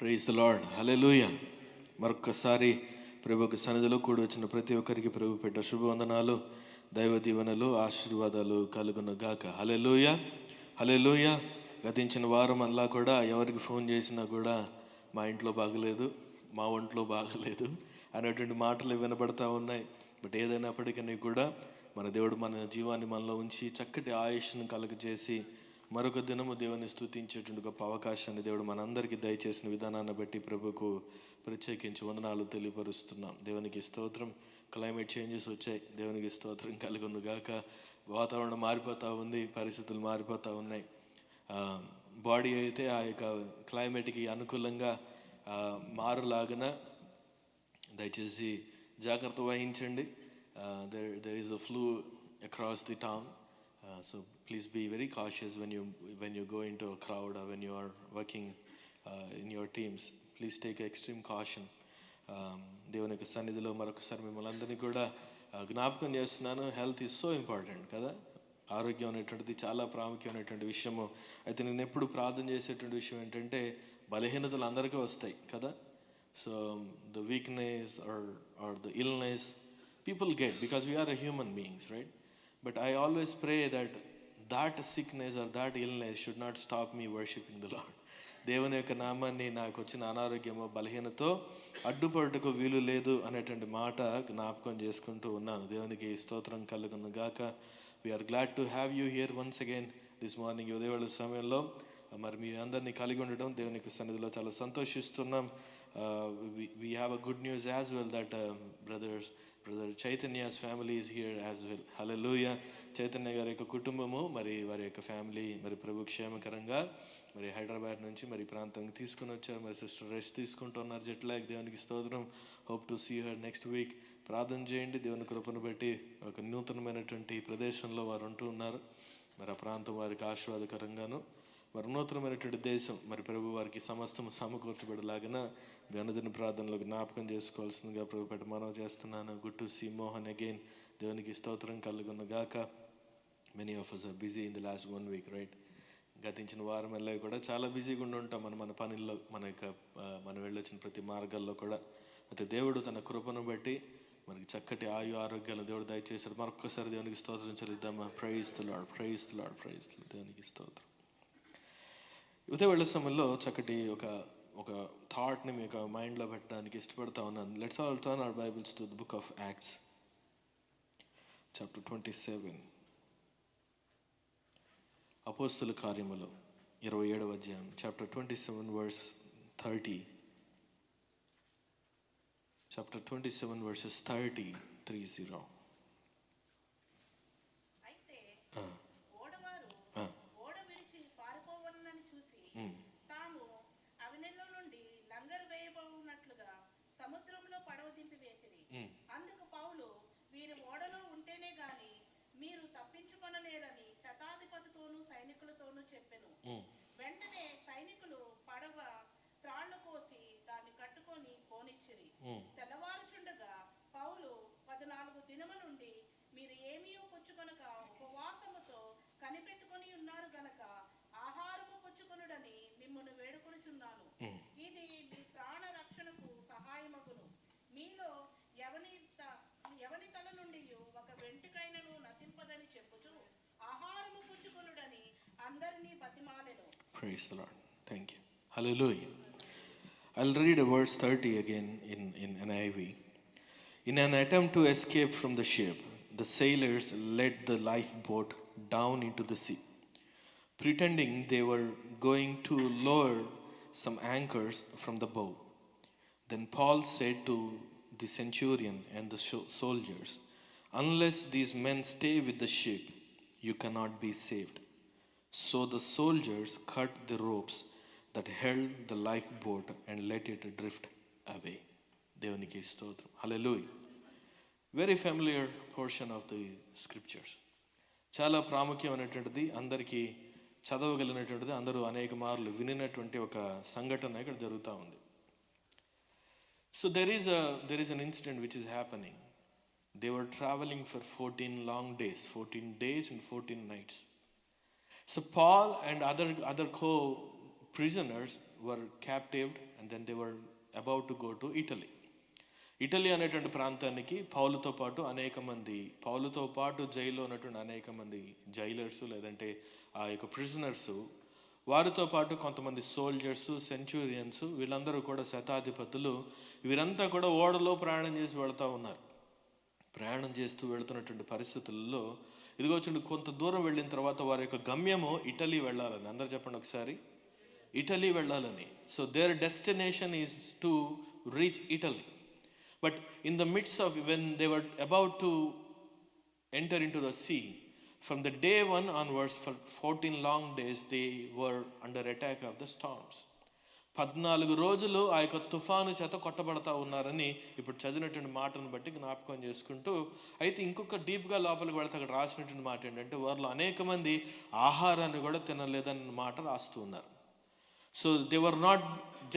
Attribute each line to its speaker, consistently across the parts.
Speaker 1: Praise the lord, హల్లెలూయా. మరొక్కసారి ప్రభువుకి సన్నిధిలో కూడి వచ్చిన ప్రతి ఒక్కరికి ప్రభు పెట్ట శుభవందనాలు, దైవ దీవెనలు, ఆశీర్వాదాలు కలుగును గాక. హల్లెలూయా, హల్లెలూయా. గతించిన వారం అలా కూడా ఎవరికి ఫోన్ చేసినా కూడా మా ఇంట్లో బాగలేదు, మా ఒంట్లో బాగలేదు అనేటువంటి మాటలు వినపడతా ఉన్నాయి. బట్ ఏదైనప్పటికీ కూడా మన దేవుడు మన జీవాన్ని మనలో ఉంచి చక్కటి ఆయుష్ను కలుగజేసి మరొక దినము దేవుని స్తుతించేటువంటి గొప్ప అవకాశాన్ని దేవుడు మనందరికీ దయచేసిన విధానాన్ని బట్టి ప్రభుకు ప్రత్యేకించి వందనాలు తెలియపరుస్తున్నాం. దేవునికి స్తోత్రం. క్లైమేట్ చేంజెస్ వచ్చాయి, దేవునికి స్తోత్రం కలుగును గాక. వాతావరణం మారిపోతూ ఉంది, పరిస్థితులు మారిపోతూ ఉన్నాయి. బాడీ అయితే ఆ యొక్క క్లైమేట్కి అనుకూలంగా మారులాగిన దయచేసి జాగ్రత్త వహించండి. there is a flu across the town, so please be very cautious when you go into a crowd or when you are working in your teams. Please take extreme caution. దేవుని యొక్క సన్నిధిలో మరొకసారి మిమ్మల్ని అందరినీ కూడా జ్ఞాపకం చేస్తున్నాను. హెల్త్ ఈజ్ సో ఇంపార్టెంట్ కదా. ఆరోగ్యం అనేటువంటిది చాలా ప్రాముఖ్యమైనటువంటి విషయము. అయితే నేను ఎప్పుడు ప్రార్థన చేసేటువంటి విషయం ఏంటంటే, బలహీనతలు అందరికీ వస్తాయి కదా. So the weakness or the illness people get because we are a human beings, right? But I always pray that sickness or that illness should not stop me worshiping the Lord. దేవుని యొక్క నామాన్ని నాకు వచ్చిన అనారోగ్యమో బలహీనతో అడ్డుపడుటకు వీలు లేదు అనేటువంటి మాట జ్ఞాపకం చేసుకుంటూ ఉన్నాను. దేవునికి స్తోత్రం కలుగును గాక. We're glad to have you here once again this morning ఉదయవేళ సమయంలో మరి మీ అందరినీ కలిగి ఉండడం దేవునికి సన్నిధిలో చాలా సంతోషిస్తున్నాం. We have a good news as well that brother Chaitanya's family is here as well. Hallelujah. Chaitanya గారి యొక్క కుటుంబము మరి వారి యొక్క ఫ్యామిలీ మరి ప్రభు క్షేమకరంగా మరి హైదరాబాద్ నుంచి మరి ప్రాంతానికి తీసుకుని వచ్చారు. మరి సిస్టర్ రెస్ట్ తీసుకుంటున్నారు, జెట్ లాగ్. దేవునికి స్తోత్రం. Hope to see her next week. ప్రార్థన చేయండి. దేవుని కృపను బట్టి ఒక నూతనమైనటువంటి ప్రదేశంలో వారు ఉంటూ ఉన్నారు. మరి ఆ ప్రాంతం వారికి ఆశీర్వాదకరంగాను మరి నూతనమైనటువంటి దేశం మరి ప్రభు వారికి సమస్తం సమకూర్చబడలాగిన గణదిన ప్రార్థనలో జ్ఞాపకం చేసుకోవాల్సిందిగా ప్రభు పెట్టి మనవి చేస్తున్నాను. Good to see Mohan again. దేవునికి స్తోత్రం కలుగును గాక. Many of us are busy in the last 1 week, right? గతించిన వారం వెళ్ళి కూడా చాలా బిజీగా ఉండి ఉంటాం మన పనుల్లో, మనం వెళ్ళొచ్చిన ప్రతి మార్గాల్లో కూడా. అయితే దేవుడు తన కృపను బట్టి మనకి చక్కటి ఆరోగ్యాలను దేవుడు దయచేశాడు. మరొక్కసారి దేవునికి స్తోత్రం చెల్లిద్దామా. Praise the Lord, praise the Lord, praise the Lord. దేవునికి స్తోత్రం. ఉదయవేళ సమయంలో చక్కటి ఒక థాట్ని మీకు మైండ్లో పెట్టడానికి ఇష్టపడతా ఉన్నాను. Let's all turn our Bibles to the book of Acts chapter 27. అపోస్తుల కార్యములు 27వ అధ్యాయం చాప్టర్ 27 verse 30. Chapter 27 verses 30.
Speaker 2: సముద్రంలో పడవ దింపి వేసిరి. అందుకు పౌలు, వీరి ఓడలో ఉంటేనే గాని మీరు తప్పించుకొనలేరని శతాధిపతితోనూ సైనికులతోనూ చెప్పెను. వెంటనే సైనికులు పడవ త్రాళ్లు కోసి దాన్ని కట్టుకొని పోనిచ్చిరి. తెల్లవారుచుండగా పౌలు 14 దినముల నుండి మీరు ఏమీ పుచ్చుకొనక ఉపవాసముతో కనిపెట్టుకొని ఉన్నారు గనక ఆహారము పుచ్చుకొనుడని మిమ్మును వేడుకొనుచున్నాను. ఇది మీ ప్రాణ రక్షణకు సహాయమగును. మీలో ఎవని తల నుండి ఒక వెంట్రుకైనను నశింపదని చెప్పుచు ఆహారము పుచ్చుకొనుడని అందరినీ బతిమాలెను.
Speaker 1: Praise the Lord. Thank you. Hallelujah. I'll read verse 30 again in NIV. In an attempt to escape from the ship, the sailors let the lifeboat down into the sea, pretending they were going to lower some anchors from the bow. Then Paul said to the centurion and the soldiers, "Unless these men stay with the ship, you cannot be saved." So the soldiers cut the ropes that held the lifeboat and let it drift away. దేవునికి స్తోత్రం. Hallelujah. Very familiar portion of the scriptures. చాలా ప్రాముఖ్యమైనటువంటిది, అందరికీ చదవగలిగినటువంటిది, అందరూ అనేక మార్లు వినినటువంటి ఒక సంఘటన ఇక్కడ జరుగుతూ ఉంది. So there is an incident which is happening. They were traveling for 14 long days, 14 days and 14 nights. So Paul and other co-prisoners were captived and then they were about to go to Italy. Italy అనేటువంటి ప్రాంతానికి పౌలుతో పాటు జైల్లో ఉన్నటువంటి అనేక మంది jailers లేదంటే ఆ యొక్క ప్రిజనర్స్, వారితో పాటు కొంతమంది సోల్జర్స్, సెంచురియన్స్, వీళ్ళందరూ కూడా శతాధిపతులు, వీరంతా కూడా ఓడలో ప్రయాణం చేసి వెళ్తూ ఉన్నారు. ప్రయాణం చేస్తూ వెళుతున్నటువంటి పరిస్థితుల్లో ఇదిగో చూడండి, కొంత దూరం వెళ్ళిన తర్వాత వారి యొక్క గమ్యము ఇటలీ వెళ్ళాలని. అందరు చెప్పండి ఒకసారి, ఇటలీ వెళ్ళాలని. So their destination is to reach Italy. But in the midst of when they were about to enter into the sea, from the day 1 onwards for 14 long days they were under attack of the storms. 14 రోజులు ఆ యొక్క తుఫాను చేత కొట్టబడతా ఉన్నారని ఇప్పుడు చదివినటువంటి మాటను బట్టి జ్ఞాపకం చేసుకుంటూ, అయితే ఇంకొక డీప్గా లోపలికి వెళితే అక్కడ రాసినటువంటి మాట ఏంటంటే వారిలో అనేక మంది ఆహారాన్ని కూడా తినలేదన్న మాట రాస్తూ ఉన్నారు. So they were not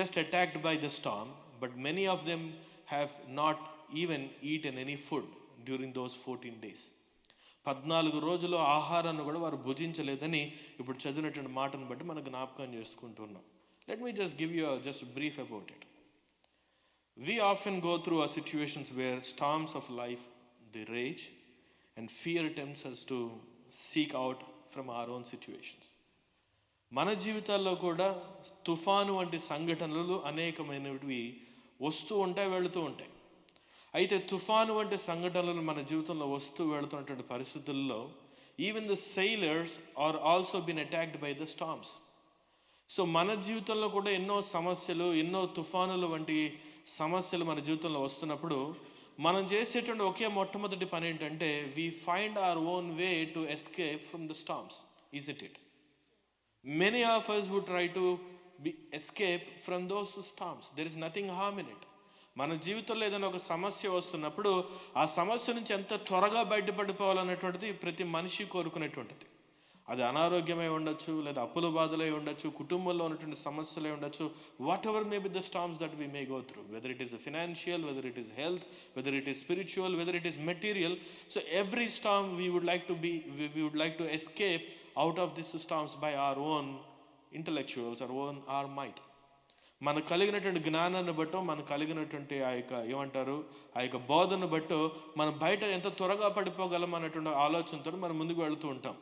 Speaker 1: just attacked by the Storm, but many of them have not even eaten any food during those 14 days. 14 రోజులు ఆహారాన్ని కూడా వారు భుజించలేదని ఇప్పుడు చదివినటువంటి మాటను బట్టి మనం జ్ఞాపకం చేసుకుంటున్నాం. Let me just give you just a brief about it. We often go through our situations where storms of life they rage and fear tempts us to seek out from our own situations. మన జీవితాల్లో కూడా తుఫాను వంటి సంఘటనలు అనేకమైనవి వస్తూ ఉంటాయి, వెళుతూ ఉంటాయి. అయితే తుఫాను వంటి సంఘటనలు మన జీవితంలో వస్తూ వెళుతున్నటువంటి పరిస్థితుల్లో even the sailors are also been attacked by the storms. So మన జీవితంలో కూడా ఎన్నో సమస్యలు, ఎన్నో తుఫానులు వంటి సమస్యలు మన జీవితంలో వస్తున్నప్పుడు మనం చేసేటువంటి ఒకే మొట్టమొదటి పని ఏంటంటే we find our own way to escape from the storms. Is it? Many of us would try to escape from those storms. There is nothing harm in it. మన జీవితంలో ఏదైనా ఒక సమస్య వస్తున్నప్పుడు ఆ సమస్య నుంచి ఎంత త్వరగా బయటపడిపోవాలనేటువంటిది ప్రతి మనిషి కోరుకునేటువంటిది. అది అనారోగ్యమై ఉండొచ్చు, లేదా అప్పుల బాధలై ఉండొచ్చు, కుటుంబంలో ఉన్నటువంటి సమస్యలై ఉండొచ్చు. What ever may be the storms that we may go through, whether it is financial, whether it is health, whether it is spiritual, whether it is material. So every Storm we would like to escape out of these storms by our own intellectuals, our might. మనకు కలిగినటువంటి జ్ఞానాన్ని బట్టో, మనకు కలిగినటువంటి ఆ యొక్క బోధను బట్టో మనం బయట ఎంత త్వరగా పడిపోగలం అన్నటువంటి ఆలోచనతో మనం ముందుకు వెళుతూ ఉంటాం.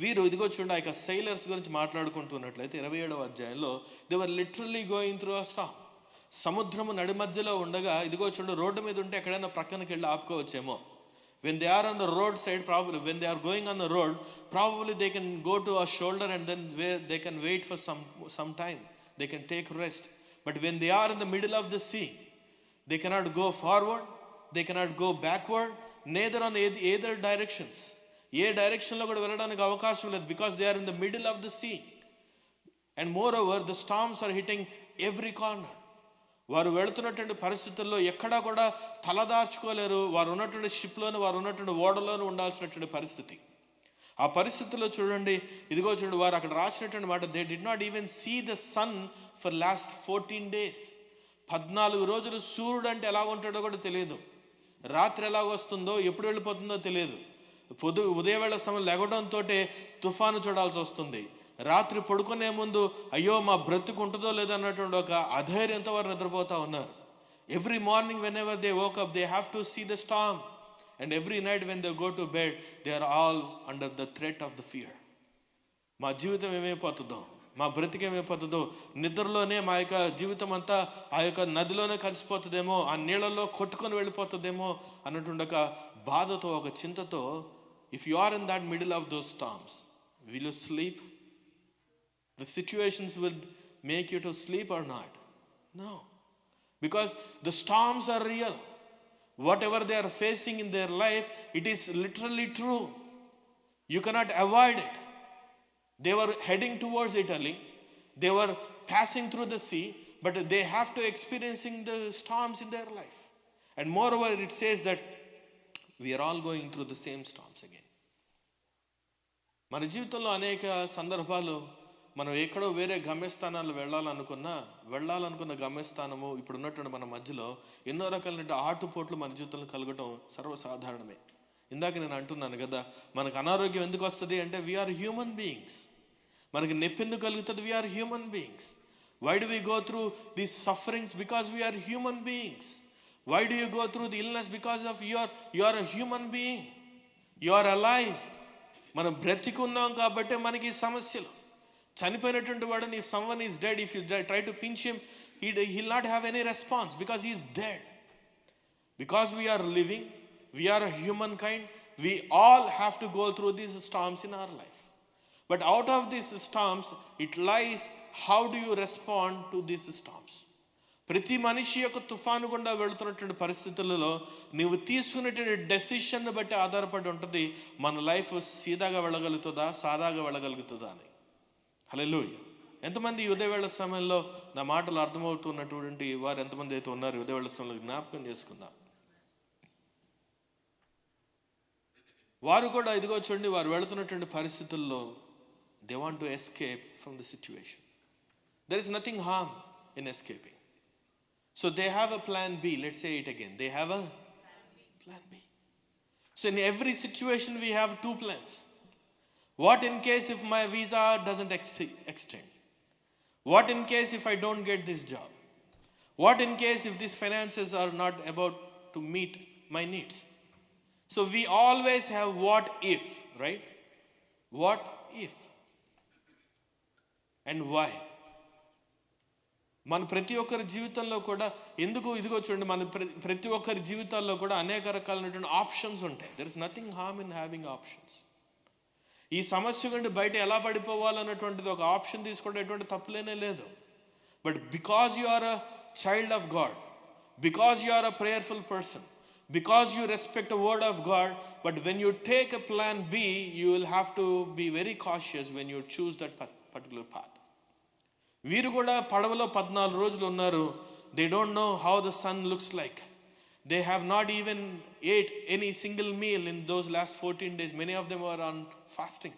Speaker 1: వీరు ఇదిగో చూడండి, ఆ యొక్క సెయిలర్స్ గురించి మాట్లాడుకుంటున్నట్లయితే 27వ అధ్యాయంలో they were literally going through a Storm. సముద్రము నడి మధ్యలో ఉండగా ఇదిగో చూడండి, రోడ్డు మీద ఉంటే ఎక్కడైనా ప్రక్కనకి వెళ్ళి ఆపుకోవచ్చేమో. When they are on the roadside, probably when they are going on the road, probably they can go to a shoulder and then where they can wait for some time. They can take rest. But when they are in the middle of the sea, they cannot go forward, they cannot go backward, neither on either directions. ఏ డైరెక్షన్లో కూడా వెళ్ళడానికి అవకాశం లేదు, because they are in the middle of the sea. And moreover, the storms are hitting every corner. వారు వెళుతున్నటువంటి పరిస్థితుల్లో ఎక్కడా కూడా తలదార్చుకోలేరు. వారు ఉన్నటువంటి షిప్లోను, వారు ఉన్నటువంటి ఓడలోను ఉండాల్సినటువంటి పరిస్థితి. ఆ పరిస్థితుల్లో చూడండి, ఇదిగో చూడండి, వారు అక్కడ రాసినటువంటి మాట, they did not even see the sun for last 14 days. 14 రోజులు సూర్యుడు అంటే ఎలా ఉంటాడో కూడా తెలియదు, రాత్రి ఎలా వస్తుందో ఎప్పుడు వెళ్ళిపోతుందో తెలియదు. ఉదయవేళ సమయం లెగడంతో తుఫాను చూడాల్సి వస్తుంది. రాత్రి పడుకునే ముందు అయ్యో మా బ్రతుకు ఉంటుందో లేదో అన్నటువంటి ఒక అధైర్యంతో వారు నిద్రపోతూ ఉన్నారు. Every morning whenever they woke up they have to see the storm, and every night when they go to bed they are all under the threat of the fear. మా జీవితం ఏమైపోతుందో, మా బ్రతికేమైపోతుందో, నిద్రలోనే మా యొక్క జీవితం అంతా ఆ యొక్క నదిలోనే కలిసిపోతుందేమో, ఆ నీళ్ళల్లో కొట్టుకొని వెళ్ళిపోతుందేమో అన్నటువంటి ఒక బాధతో, ఒక చింతతో, if you are in that middle of those storms, will you sleep? The situations will make you to sleep or not? No. Because the storms are real. Whatever they are facing in their life, it is literally true. You cannot avoid it. They were heading towards Italy. They were passing through the sea, but they have to experiencing the storms in their life. And moreover, it says that we are all going through the same storms again. మన జీవితంలో అనేక సందర్భాలు మనం ఎక్కడో వేరే గమ్యస్థానాలు వెళ్ళాలనుకున్న గమ్యస్థానము ఇప్పుడు ఉన్నటువంటి మన మధ్యలో ఎన్నో రకాలైన ఆటుపోట్లు మన జీవితంలో కలగటం సర్వసాధారణమే. ఇందాక నేను అంటున్నాను కదా, మనకు అనారోగ్యం ఎందుకు వస్తుంది అంటే వీఆర్ హ్యూమన్ బీయింగ్స్. మనకి నొప్పి ఎందుకు కలుగుతుంది? We are human beings. Why do we go through these sufferings? Because we are human beings. Why do you go through the illness? Because of you are a human being. You are alive. మనం బ్రతికున్నాం కాబట్టి మనకి సమస్యలు. చనిపోయినటువంటి వాడిని, if someone is dead, if you try to pinch him, he'll not have any response because he is dead. Because we are living, we are a humankind, we all have to go through these storms in our lives. But out of these storms, it lies how do you respond to these storms. ప్రతి మనిషి యొక్క తుఫాను గుండా వెళుతున్నటువంటి పరిస్థితులలో నువ్వు తీసుకునేటువంటి decision బట్టి ఆధారపడి ఉంటుంది మన లైఫ్ సీదాగా వెళ్ళగలుగుతుందా, సాదాగా వెళ్ళగలుగుతుందా అని. హల్లెలూయా. ఎంతమంది ఈ ఉదయవేళ సమయంలో నా మాటలు అర్థమవుతున్నటువంటి వారు ఎంతమంది అయితే ఉన్నారు ఉదయవేళ సమయంలో జ్ఞాపకం చేసుకుందాం. వారు కూడా ఇదిగో చూడండి, వారు వెళుతున్నటువంటి పరిస్థితుల్లో they want to escape from the situation. There is nothing harm in escaping. So they have a plan B. Let's say it again. They have a plan B. So in every situation we have two plans. What in case if my visa doesn't extend? What in case if I don't get this job? What in case if these finances are not about to meet my needs? So we always have what if, right? What if? And why? మన ప్రతి ఒక్కరి జీవితంలో కూడా ఎందుకు ఇదిగో చూడండి, మన ప్రతి ఒక్కరి జీవితాల్లో కూడా అనేక రకాలైనటువంటి ఆప్షన్స్ ఉంటాయి. There is nothing harm in having options. ఈ సమస్య నుండి బయట ఎలా పడిపోవాలన్నటువంటిది ఒక ఆప్షన్ తీసుకోవడం ఎటువంటి తప్పులేనే లేదు. But because you are a child of God, because you are a prayerful person, because you respect a word of God, but when you take a plan B, you will have to be very cautious when you choose that particular path. వీరు కూడా పడవలో 14 రోజులు ఉన్నారు. They don't know how the sun looks like. They have not even ate any single meal in those last 14 days. Many of them were on fasting.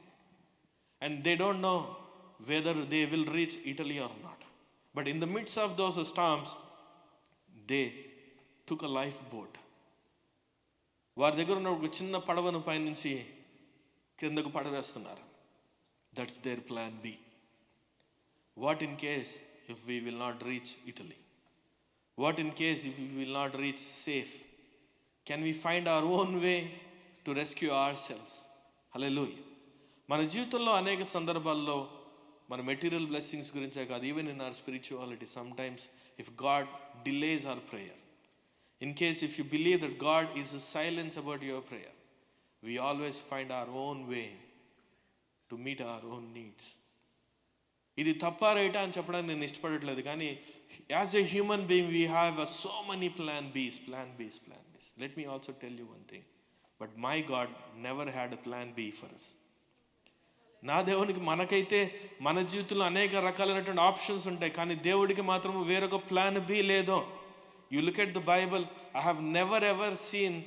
Speaker 1: And they don't know whether they will reach Italy or not. But in the midst of those storms, they took a lifeboat. వారి దగ్గర ఉన్న ఒక చిన్న పడవను పైనుంచి కిందకు పడవేస్తున్నారు. That's their plan B. What in case if we will not reach Italy? What in case if we will not reach safe? Can we find our own way to rescue ourselves? Hallelujah. మన జీవితంలో అనేక సందర్భాల్లో మన material blessings గురించే కాదు, even in our spirituality sometimes if God delays our prayer, in case if you believe that God is silence about your prayer, we always find our own way to meet our own needs. ఇది తప్ప రైటా అని చెప్పడానికి నేను ఇష్టపడట్లేదు, కానీ as a human being we have so many plan B's. Let me also tell you one thing, but my God never had a plan be for us. నా దేవునికి, మనకైతే మన జీవితంలో అనేక రకాలైనటువంటి ఆప్షన్స్ ఉంటాయి, కానీ దేవుడికి మాత్రం వేరొక ప్లాన్ బి లేదు. You look at the Bible, I have never ever seen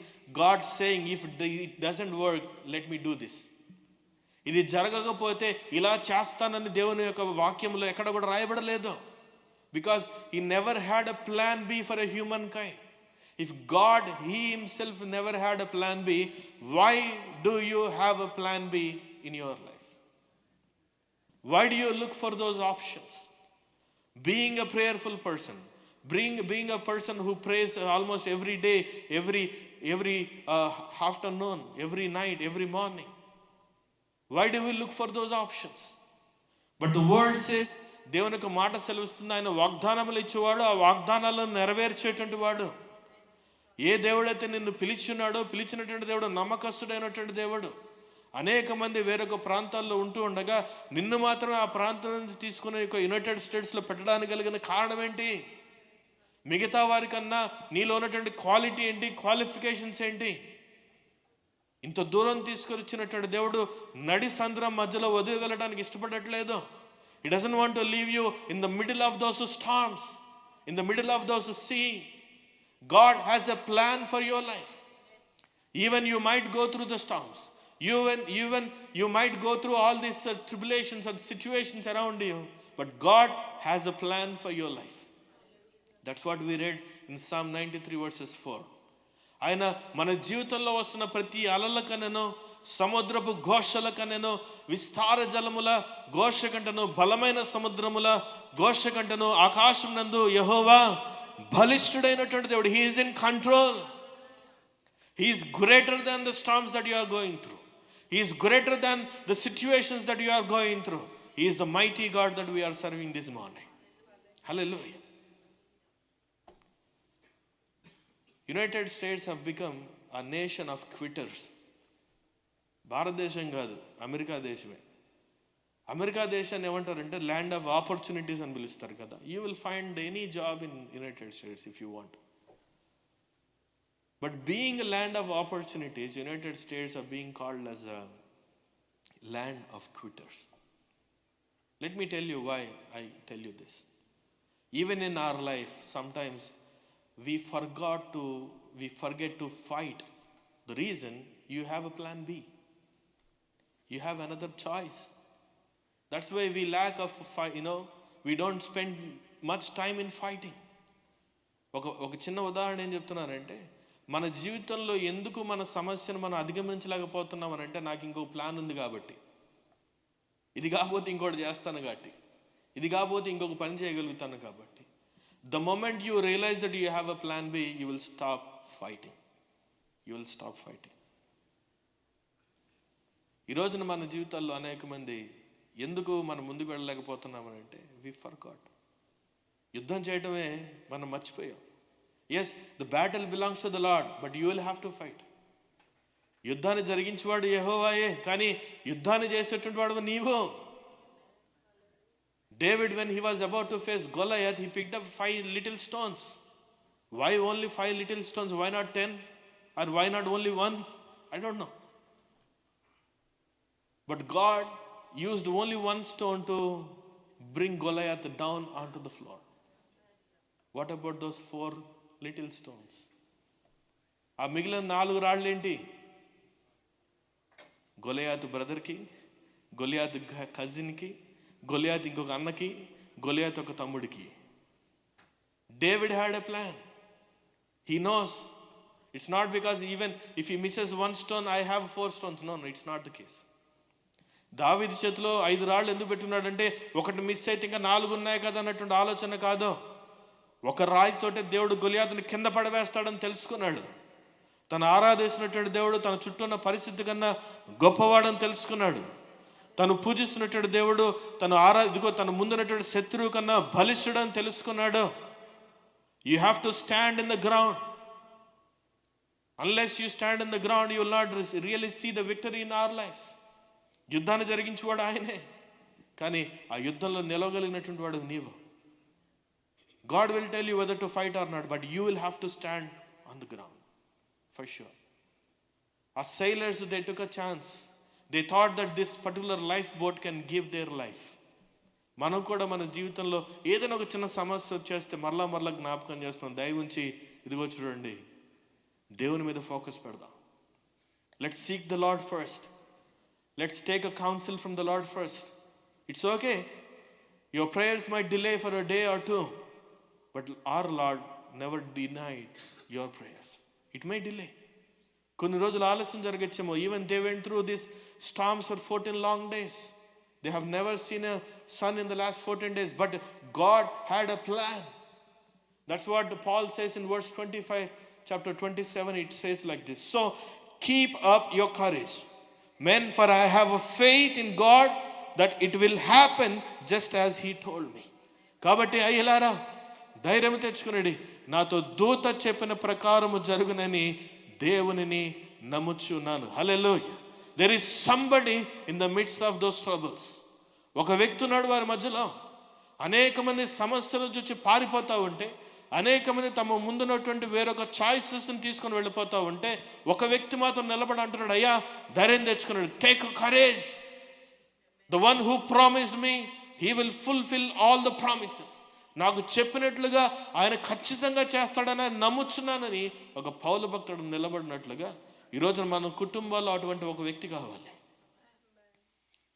Speaker 1: God saying if it doesn't work let me do this. ఇది జరగకపోతే ఇలా చేస్తానని దేవుని యొక్క వాక్యంలో ఎక్కడ కూడా రాయబడలేదు. Because he never had a plan B for a human kind. If God he himself never had a plan B, why do you have a plan B in your life? Why do you look for those options? Being a prayerful person, being a person who prays almost every day, every afternoon, every night, every morning. Why do we look for those options? But the word says, దేవుని యొక్క మాట సెలవిస్తుంది, ఆయన వాగ్దానములు ఇచ్చేవాడు, ఆ వాగ్దానాలను నెరవేర్చేటువంటి వాడు. ఏ దేవుడైతే నిన్ను పిలిచున్నాడో, పిలిచినటువంటి దేవుడు నమ్మకస్తుడైనటువంటి దేవుడు. అనేక మంది వేరొక ప్రాంతాల్లో ఉంటూ ఉండగా నిన్ను మాత్రం ఆ ప్రాంతం నుంచి తీసుకుని యునైటెడ్ స్టేట్స్లో పెట్టడానికి కలిగిన కారణం ఏంటి? మిగతా వారికన్నా నీలో ఉన్నటువంటి క్వాలిటీ ఏంటి, క్వాలిఫికేషన్స్ ఏంటి? ఇంత దూరం తీసుకొచ్చినటువంటి దేవుడు నడి సంద్రం మధ్యలో వదిలి వెళ్ళడానికి ఇష్టపడట్లేదు. He doesn't want to leave you in the middle of those storms, in the middle of those sea. God has a plan for your life. Even you might go through the storms. Even you might go through all these tribulations and situations around you, but God has a plan for your life. That's what we read in Psalm 93 verses 4. ఆయన మన జీవితంలో వస్తున్న ప్రతి అలల కన్నను, సముద్రపు ఘోషల కన్నెను, విస్తార జలముల ఘోష కంటను, బలమైన సముద్రముల ఘోష కంటను ఆకాశం నందు యెహోవా బలిష్ఠుడైనటువంటి దేవుడు. He is in control. He is greater than the storms that you are going through. He is greater than the situations that you are going through. He is the mighty God that we are serving this morning. Hallelujah. United States have become a nation of quitters. భారతదేశం కాదు, America దేశమే. America దేశాన్ని ఏమంటారంటే land of opportunities అని పిలుస్తారు కదా. You will find any job in United states if you want. But being a land of opportunities, United States are being called as a land of quitters. Let me tell you why I tell you this. Even in our life, sometimes we forget to fight. The reason, you have a plan B. You have another choice. That's why we lack of fight, we don't spend much time in fighting. ఒక చిన్న ఉదాహరణ ఏం చెప్తున్నానంటే, మన జీవితంలో ఎందుకు మన సమస్యను మనం అధిగమించలేకపోతున్నామనంటే, నాకు ఇంకో ప్లాన్ ఉంది కాబట్టి, ఇది కాకపోతే ఇంకోటి చేస్తాను కాబట్టి, ఇది కాకపోతే ఇంకొక పని చేయగలుగుతాను కాబట్టి. The moment you realise that you have a plan B, you will stop fighting. ఈ రోజున మన జీవితాల్లో అనేక మంది ఎందుకు మనం ముందుకు వెళ్ళలేకపోతున్నామనంటే, వి ఫర్గాట్. యుద్ధం చేయటమే మనం మర్చిపోయాం. Yes, the battle belongs to the Lord, but you will have to fight. యుద్ధాన్ని జరిగించేవాడు యెహోవాయే, కానీ యుద్ధాన్ని చేసేటువంటి వాడు నీవు. David, when he was about to face Goliath, he picked up 5 little stones. Why only 5 little stones? Why not 10? Or why not only 1? I don't know. But God used only 1 stone to bring Goliath down onto the floor. What about those 4 little stones? ఆ మిగిలిన 4 రాళ్ళు ఏంటి? గొలియాతు బ్రదర్కి, గొలియాతు కజిన్కి, గొలియాతు ఇంకొక అన్నకి, గొలియాతు ఒక తమ్ముడికి. David had a plan. He knows it's not because even if he misses 1 stone, I have 4 stones. No, it's not the case. దావీదు చేతిలో 5 రాళ్ళు ఎందుకు పెట్టున్నాడంటే, ఒకటి మిస్ అయితే ఇంకా 4 ఉన్నాయి కదా అన్నటువంటి ఆలోచన కాదు. ఒక రాయితోటే దేవుడు గొలియాతుని కింద పడవేస్తాడని తెలుసుకున్నాడు. తను ఆరాధిస్తున్నటువంటి దేవుడు తన చుట్టూ ఉన్న పరిస్థితి కన్నా గొప్పవాడని తెలుసుకున్నాడు. తను పూజిస్తున్నటువంటి దేవుడు తన ముందున్నటువంటి శత్రువు కన్నా బలిష్ఠుడని తెలుసుకున్నాడు. You have to stand in the ground. Unless you stand in the ground, you will not really see the victory in our life. యుద్ధాన్ని జరిగించేవాడు ఆయనే, కానీ ఆ యుద్ధంలో నిలవగలిగినటువంటి వాడు నీవు. God will tell you whether to fight or not, but you will have to stand on the ground, for sure. As sailors, they took a chance. They thought that this particular lifeboat can give their life. మనం కూడా మన జీవితంలో ఏదైనా ఒక చిన్న సమస్య వచ్చేస్తే మరలా జ్ఞాపకం చేస్తాం. దయవుంచి ఇదిగో చూడండి, దేవుని మీద ఫోకస్ పెడదాం. Let's seek the Lord first. Let's take a counsel from the Lord first. It's okay. Your prayers might delay for a day or 2. But our Lord never denied your prayers. It may delay. కొన్ని రోజులు ఆలస్యం జరగచ్చేమో. Even they went through these storms for 14 long days. They have never seen a sun in the last 14 days. But God had a plan. That's what Paul says in verse 25, chapter 27. It says like this. So keep up your courage, men, for I have a faith in God that it will happen just as he told me. కాబట్టి అయ్యలారా, ధైర్యం తెచ్చుకునండి. నాతో దూత చెప్పిన ప్రకారము జరుగునని దేవునిని నమ్ముచున్నాను. హల్లెలూయా. There is somebody in the midst of those troubles. ఒక వ్యక్తి ఉన్నాడు వారి మధ్యలో. అనేక మంది సమస్యలు చూసి పారిపోతూ ఉంటే, అనేక మంది తమ ముందున్నటువంటి వేరొక చాయిసెస్ని తీసుకొని వెళ్ళిపోతూ ఉంటే, ఒక వ్యక్తి మాత్రం నిలబడి అంటున్నాడు, అయ్యా ధైర్యం తెచ్చుకున్నాడు. Take courage. The one who promised me, he will fulfill all the promises. నాకు చెప్పినట్లుగా ఆయన ఖచ్చితంగా చేస్తాడని నమ్ముచున్నానని ఒక పౌలు భక్తుడు నిలబడినట్లుగా ఈరోజు మన కుటుంబాల్లో అటువంటి ఒక వ్యక్తి కావాలి.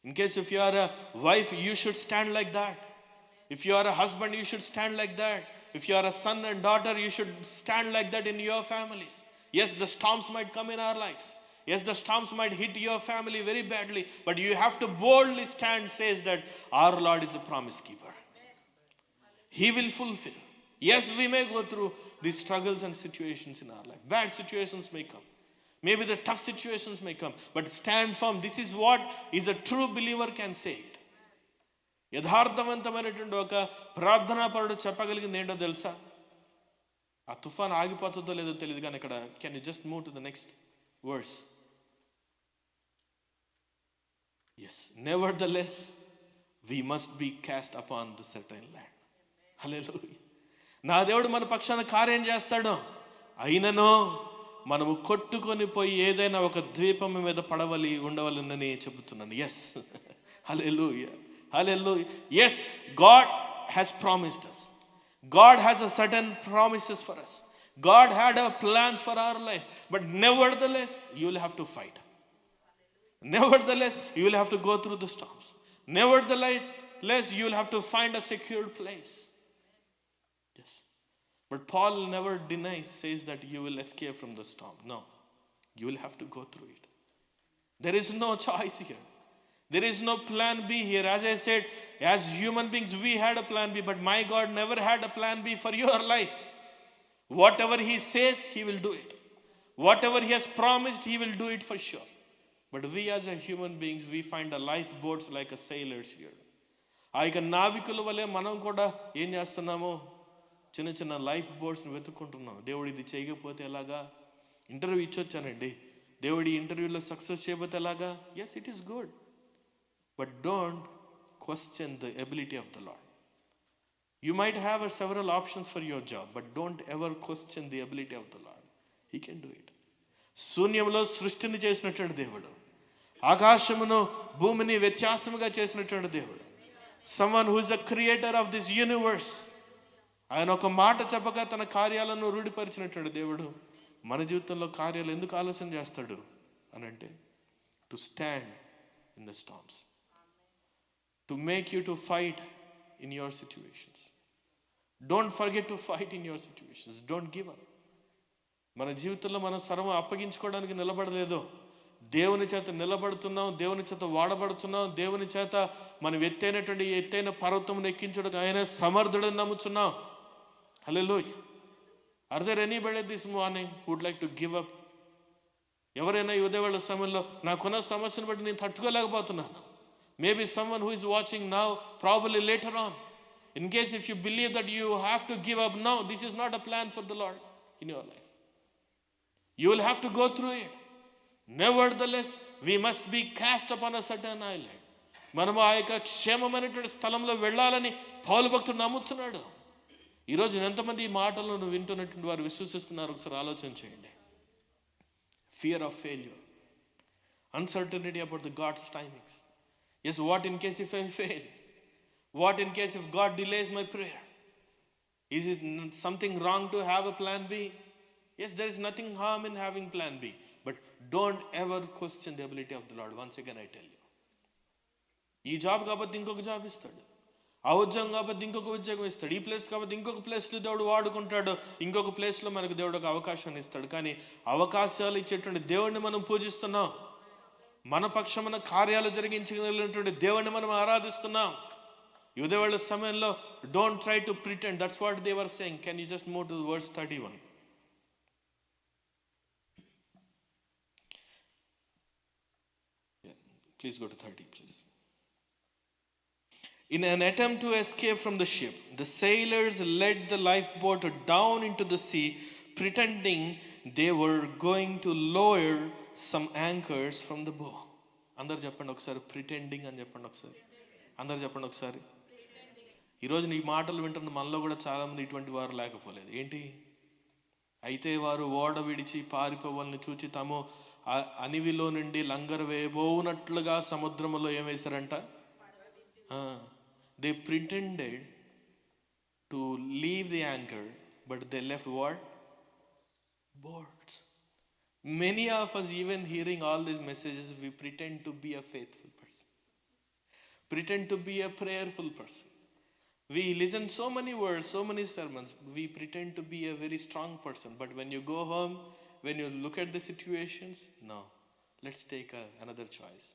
Speaker 1: In case if you are a wife, you should stand like that. If you are a husband, you should stand like that. If you are a son and daughter, you should stand like that in your families. Yes, the storms might come in our lives. Yes, the storms might hit your family very badly, but you have to boldly stand, says that our Lord is a promise keeper. He will fulfill. Yes, we may go through these struggles and situations in our life. Bad situations may come. Maybe the tough situations may come, but stand firm. This is what is a true believer can say it. యథార్థవంతమైనటువంటి ఒక ప్రార్థనాపరుడు చెప్పగలిగింది ఏంటో తెలుసా? ఆ తుఫాన్ ఆగిపోతుందో లేదో తెలియదు, కానీ ఇక్కడ can you just move to the next verse. Yes, nevertheless we must be cast upon the certain land. Hallelujah. నా దేవుడు మన పక్షాన కార్యం చేస్తాడు. అయినను మనము కొట్టుకొని పోయి ఏదైనా ఒక ద్వీపం మీద పడవలి ఉండవలనని చెబుతున్నాను. Yes, hallelujah, hallelujah. Yes, God has promised us. God has a certain promises for us. God had a plans for our life, but nevertheless you will have to fight. Nevertheless you will have to go through the storms. Nevertheless you will have to find a secured place. Yes, but Paul never denies, says that you will escape from the storm. No, you will have to go through it. There is no choice here. There is no plan B here. As I said, as human beings we had a plan B, but my God never had a plan B for your life. Whatever he says, he will do it. Whatever he has promised, he will do it for sure. But we as a human beings, we find a lifeboats like a sailors here. ఆ యొక్క నావికుల వలె మనం కూడా ఏం చేస్తున్నాము? చిన్న చిన్న life బోట్స్ని వెతుక్కుంటున్నాం. దేవుడు ఇది చేయకపోతే ఎలాగా? ఇంటర్వ్యూ ఇచ్చొచ్చానండి, దేవుడు ఈ ఇంటర్వ్యూలో సక్సెస్ చేయకపోతే ఎలాగా? Yes, it is good, but don't question the ability of the Lord. You might have several options for your job, but don't ever question the ability of the Lord. He can do it. శూన్యంలో సృష్టిని చేసినటువంటి దేవుడు, ఆకాశమును భూమిని వ్యత్యాసముగా చేసినటువంటి దేవుడు, someone who is the creator of this universe. ఆయన ఒక మాట చెప్పగా తన కార్యాలను రూఢిపరిచినటువంటి దేవుడు మన జీవితంలో కార్యాలు ఎందుకు ఆలోచన చేస్తాడు అని అంటే, to stand in the storms, to make you to fight in your situations. Don't forget to fight in your situations. Don't give up. మన జీవితంలో మనం సర్వం అప్పగించుకోవడానికి నిలబడలేదు. దేవుని చేత నిలబడుతున్నాం, దేవుని చేత వాడబడుతున్నాం, దేవుని చేత మనం ఎత్తైన పర్వతం ఎక్కించడానికి ఆయన సమర్థుడని నమ్ముతున్నాం. హల్లెలూయా. Are there anybody this morning who would like to give up? ఎవరైనా ఈ ఉదయవేళ సమయంలో నాకున్న సమస్యను బట్టి నేను తట్టుకోలేకపోతున్నాను. Maybe someone who is watching now, probably later on. In case if you believe that you have to give up, no, this is not a plan for the Lord in your life. You will have to go through it. Nevertheless, we must be cast upon a certain island. మనము ఆ యొక్క క్షేమమైనటువంటి స్థలంలో వెళ్ళాలని పౌలు భక్తుడు నమ్ముతున్నాడు. ఈరోజు ఎంతమంది ఈ మాటలను వింటున్నటువంటి వారు విశ్వసిస్తున్నారు? ఒకసారి ఆలోచన చేయండి. Fear of failure, uncertainty about the God's timings. Yes, what in case if I fail? What in case if God delays my prayer? Is it something wrong to have a plan B? Yes, there is nothing harm in having plan B. But don't ever question the ability of the Lord. Once again I tell you. ఈ job కాబట్టి ఇంకొక job ఇస్తాడు, ఆ ఉద్యోగం కాబట్టి ఇంకొక ఉద్యోగం ఇస్తాడు, ఈ ప్లేస్ కాబట్టి ఇంకొక ప్లేస్లో దేవుడు వాడుకుంటాడు, ఇంకొక ప్లేస్లో మనకు దేవుడు ఒక అవకాశాన్ని ఇస్తాడు. కానీ అవకాశాలు ఇచ్చేటువంటి దేవుడిని మనం పూజిస్తున్నాం. మన పక్షమున కార్యాలు జరిగించగలిగినటువంటి దేవుడిని మనం ఆరాధిస్తున్నాం. ఈ ఉదయవేళ సమయంలో don't try to pretend. That's what they were saying. Can you just move to verse 31? Please go to 30, please. In an attempt to escape from the ship, the sailors led the lifeboat down into the sea, pretending they were going to lower some anchors from the bow. అందరు చెప్పండి ఒకసారి, pretending అని చెప్పండి ఒకసారి. అందరు చెప్పండి ఒకసారి. ఈరోజు ఈ మాటలు వింటున్న మనలో కూడా చాలామంది ఇటువంటి వారు లేకపోలేదు. ఏంటి అయితే వారు ఓడ విడిచి పారిపోవాలని చూచి తాము అనివిలో నుండి లంగరు వేయబోనట్లుగా సముద్రంలో ఏం వేశారంట? They pretended to leave the anchor, but they left what? Boards. Many of us, even hearing all these messages, we pretend to be a faithful person, pretend to be a prayerful person. We listen so many words, so many sermons, we pretend to be a very strong person, but when you go home, when you look at the situations, no, let's take another choice.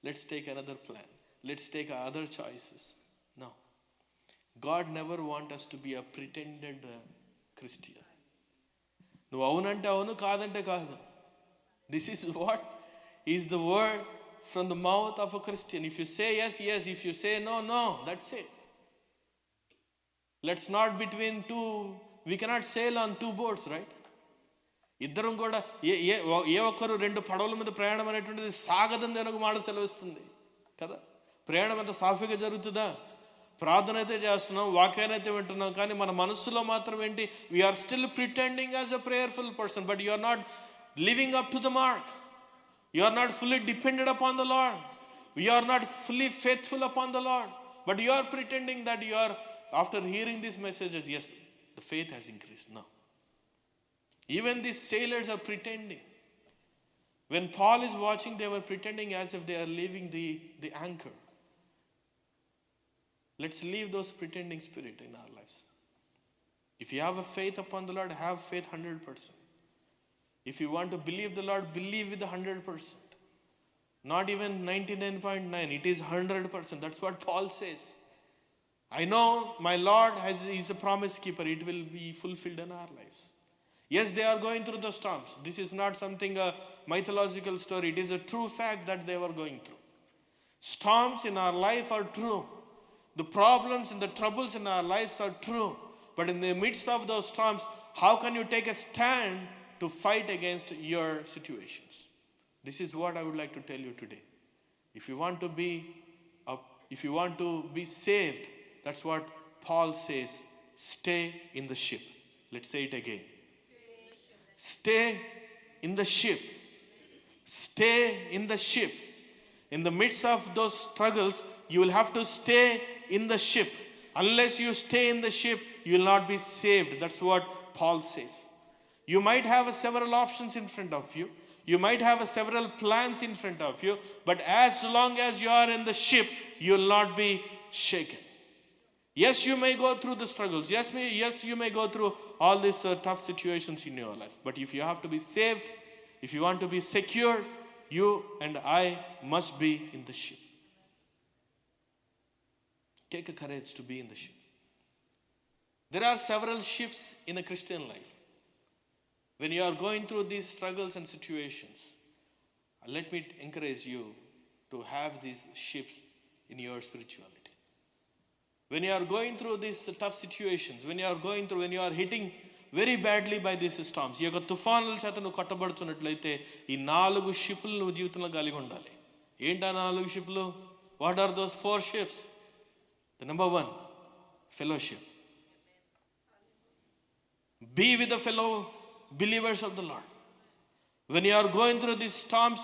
Speaker 1: Let's take another plan. Let's take other choices. No. God never wants us to be a pretended Christian. నువ్వు అవునంటే అవును, కాదంటే కాదు. This is what is the word from the mouth of a Christian. If you say yes, yes. If you say no, no. That's it. Let's not between two. We cannot sail on two boats, right? ఇద్దరం కూడా ఏ ఒక్కరు రెండు పడవల మీద ప్రయాణం అనేటువంటిది సాగదని వెనక మాట సెలవిస్తుంది కదా. ప్రయాణం అంత సాఫీగా జరుగుతుందా? ప్రార్థన అయితే చేస్తున్నాం, వాక్యాన్ని అయితే వింటున్నాం, కానీ మన మనస్సులో మాత్రం ఏంటి? We are still pretending as a prayerful person, but you are not living up to the mark. You are not fully depended upon the Lord. You are not fully faithful upon the Lord, but you are pretending that you are, after hearing these messages, yes, the faith has increased. No. Even these sailors are pretending. When Paul is watching, they were pretending as if they are leaving the anchor. Let's leave those pretending spirit in our lives. If you have a faith upon the Lord, have faith 100%. If you want to believe the Lord, believe with 100%. Not even 99.9, it is 100%. That's what Paul says. I know my Lord is a promise keeper. It will be fulfilled in our lives. Yes, they are going through the storms. This is not something a mythological story. It is a true fact that they were going through. Storms in our life are true. The problems and the troubles in our lives are true. But in the midst of those storms, how can you take a stand to fight against your situations? This is what I would like to tell you today. If you want to be saved, that's what Paul says. Stay in the ship. Let's say it again. Stay in the ship. Stay in the ship. In the midst of those struggles, you will have to stay in the ship. Unless you stay in the ship, you will not be saved. That's what Paul says. You might have several options in front of you. You might have several plans in front of you. But as long as you are in the ship, you will not be shaken. Yes, you may go through the struggles. Yes, you may go through all these tough situations in your life. But if you have to be saved, if you want to be secure, you and I must be in the ship. Take a courage to be in the ship. There are several ships in a Christian life. When you are going through these struggles and situations, let me encourage you to have these ships in your spirituality. When you are going through these tough situations, when you are hitting very badly by these storms, ఈ యొక్క తుఫానుల చేత నువ్వు కట్టబడుతున్నట్లయితే ఈ 4 షిప్లు నువ్వు జీవితంలో కలిగి ఉండాలి. ఏంటా 4 షిప్లు? What are those 4 ships? The number 1, fellowship. Be with the fellow believers of the Lord. When you are going through these storms,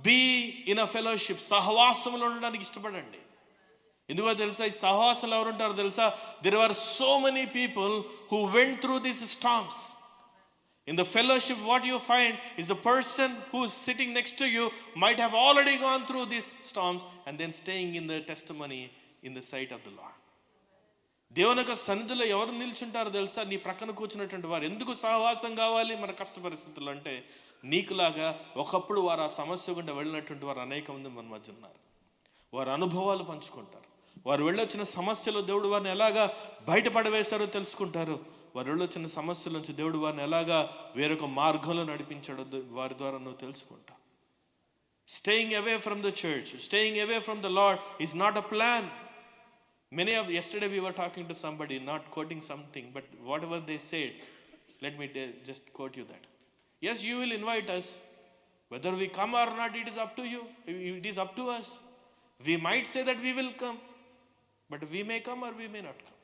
Speaker 1: be in a fellowship. సహవాసంలో ఉండడానికి ఇష్టపడండి. ఎందుకో తెలుసా? ఈ సహవాసంలో ఎవరు ఉంటారో తెలుసా? There were so many people who went through these storms. In the fellowship, what you find is the person who is sitting next to you might have already gone through these storms and then staying in the testimony in the sight of the Lord. దేవుని యొక్క సన్నిధిలో ఎవరు నిల్చుంటారో తెలుసా? నీ ప్రక్కన కూర్చున్నటువంటి వారు. ఎందుకు సహవాసం కావాలి మన కష్ట పరిస్థితుల్లో అంటే, నీకులాగా ఒకప్పుడు వారు ఆ సమస్య గుండా వెళ్ళినటువంటి వారు అనేక మంది మన మధ్య ఉన్నారు. వారు అనుభవాలు పంచుకుంటారు. వారు వెళ్ళొచ్చిన సమస్యలో దేవుడు వారిని ఎలాగా బయటపడవేశారో తెలుసుకుంటారు. వారు వెళ్ళొచ్చిన సమస్యల నుంచి దేవుడు వారిని ఎలాగా వేరొక మార్గంలో నడిపించాడో వారి ద్వారా నువ్వు తెలుసుకుంటావు. Staying away from the church, staying away from the Lord is not a plan. Yesterday we were talking to somebody, not quoting something, but whatever they said, let me just quote you that. Yes, you will invite us. Whether we come or not, it is up to you. It is up to us. We might say that we will come, but we may come or we may not come.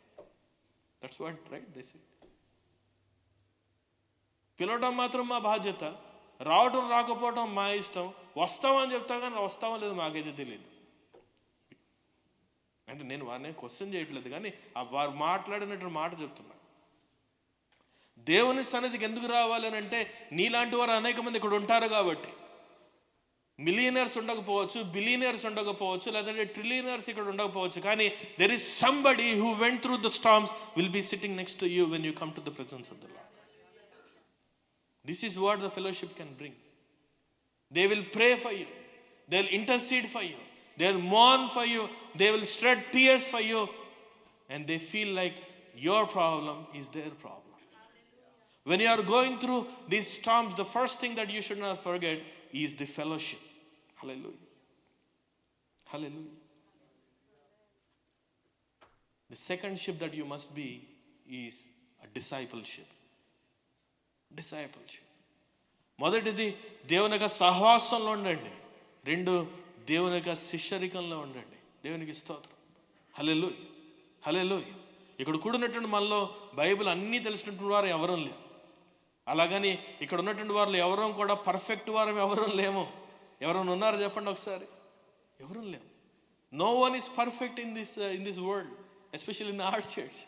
Speaker 1: That's what, right? They say. పిలవడం మాత్రం మా బాధ్యత, రావటం రాకపోవటం మా ఇష్టం. వస్తామని చెప్తా కానీ వస్తామో లేదు మాకైతే తెలియదు. అంటే నేను వారిని క్వశ్చన్ చేయట్లేదు, కానీ వారు మాట్లాడినట్టు మాట చెప్తున్నా. దేవుని సన్నిధికి ఎందుకు రావాలి అని అంటే, నీలాంటి వారు అనేక మంది ఇక్కడ ఉంటారు కాబట్టి. మిలియనర్స్ ఉండకపోవచ్చు, బిలియనర్స్ ఉండకపోవచ్చు, లేదంటే ట్రిలియనర్స్ ఇక్కడ ఉండకపోవచ్చు, కానీ there is somebody who went through the storms will be sitting next to you when you come to the presence of the Lord. This is what the fellowship can bring. They will pray for you. They will intercede for you. They will mourn for you. They will shed tears for you. And they feel like your problem is their problem. When you are going through these storms, the first thing that you should not forget is the fellowship. Hallelujah. Hallelujah. The second ship that you must be is a discipleship. Discipleship. మొదటిది దేవుని యొక్క సహవాసంలో ఉండండి. రెండు, దేవుని యొక్క శిష్యరికంలో ఉండండి. దేవునికి స్తోత్రం. హల్లెలూయా. హల్లెలూయా. ఇక్కడ కూడినటువంటి మనలో బైబిల్ అన్నీ తెలిసినటువంటి వారు ఎవరూ లేరు. అలాగని ఇక్కడ ఉన్నటువంటి వారు ఎవరూ కూడా పర్ఫెక్ట్ వారు ఎవరూ లేము. ఎవరైనా ఉన్నారు చెప్పండి ఒకసారి. ఎవరూ లేము. No one is perfect in this world, especially in our church.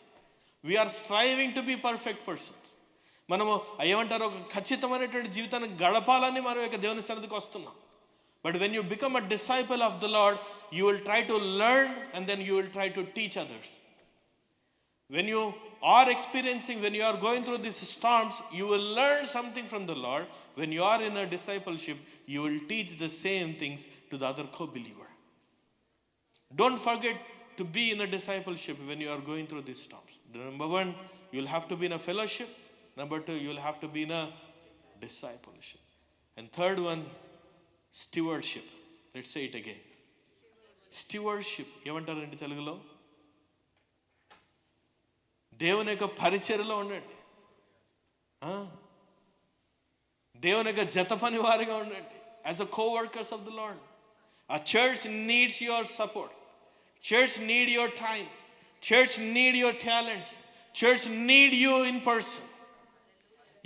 Speaker 1: We are striving to be perfect persons. మనము ఏమంటారు, ఒక ఖచ్చితమైనటువంటి జీవితాన్ని గడపాలని మనం యొక్క దేవుని సన్నిధికి వస్తున్నాం. But when you become a disciple of the Lord, you will try to learn and then you will try to teach others. When you are experiencing, when you are going through these storms, you will learn something from the Lord. When you are in a discipleship, you will teach the same things to the other co-believer. Don't forget to be in a discipleship when you are going through these storms. Number one, you will have to be in a fellowship. Number two, you will have to be in a discipleship. And third one, stewardship. Let's say it again. Stewardship. ఏమంటారండి తెలుగులో? దేవుని యొక్క పరిచర్యలో ఉండండి. దేవుని యొక్క జత పని వారిగా ఉండండి. As a co-workers of the Lord. A church needs your support. Church need your time. Church need your talents. Church need you in person.